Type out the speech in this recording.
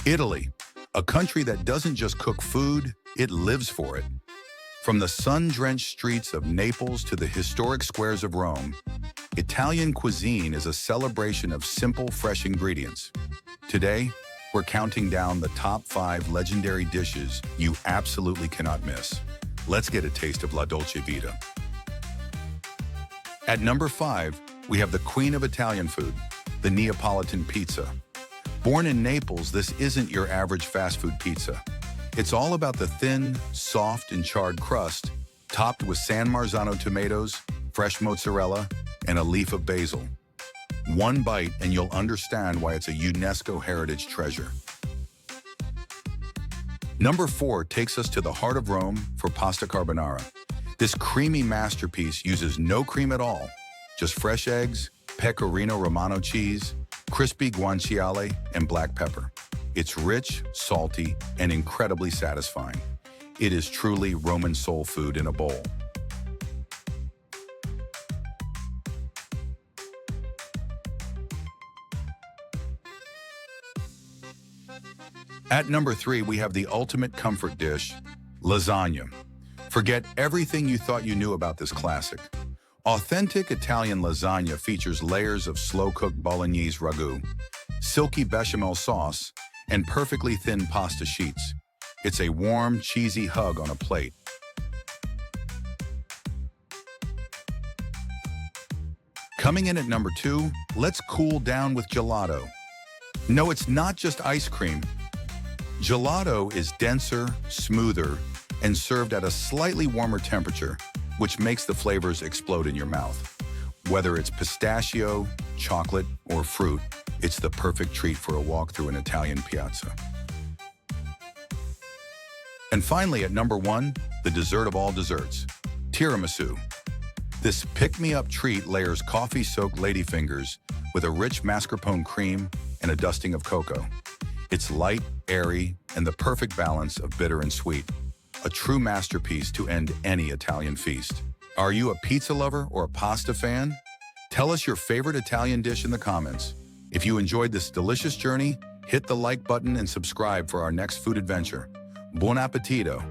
Italy, a country that doesn't just cook food, it lives for it. From the sun-drenched streets of Naples to the historic squares of Rome, Italian cuisine is a celebration of simple, fresh ingredients. Today, we're counting down the top 5 legendary dishes you absolutely cannot miss. Let's get a taste of La Dolce Vita. At number 5, we have the queen of Italian food, the Neapolitan pizza. Born in Naples, this isn't your average fast food pizza. It's all about the thin, soft, and charred crust, topped with San Marzano tomatoes, fresh mozzarella, and a leaf of basil. One bite and you'll understand why it's a UNESCO heritage treasure. Number 4 takes us to the heart of Rome for Pasta Carbonara. This creamy masterpiece uses no cream at all, just fresh eggs, pecorino romano cheese, crispy guanciale, and black pepper. It's rich, salty, and incredibly satisfying. It is truly Roman soul food in a bowl. At number 3, we have the ultimate comfort dish, lasagna. Forget everything you thought you knew about this classic. Authentic Italian lasagna features layers of slow-cooked bolognese ragu, silky bechamel sauce, and perfectly thin pasta sheets. It's a warm, cheesy hug on a plate. Coming in at number 2, let's cool down with gelato. No, it's not just ice cream. Gelato is denser, smoother, and served at a slightly warmer temperature, which makes the flavors explode in your mouth. Whether it's pistachio, chocolate, or fruit, it's the perfect treat for a walk through an Italian piazza. And finally, at number 1, the dessert of all desserts, tiramisu. This pick-me-up treat layers coffee-soaked ladyfingers with a rich mascarpone cream and a dusting of cocoa. It's light, airy, and the perfect balance of bitter and sweet. A true masterpiece to end any Italian feast. Are you a pizza lover or a pasta fan? Tell us your favorite Italian dish in the comments. If you enjoyed this delicious journey, hit the like button and subscribe for our next food adventure. Buon appetito!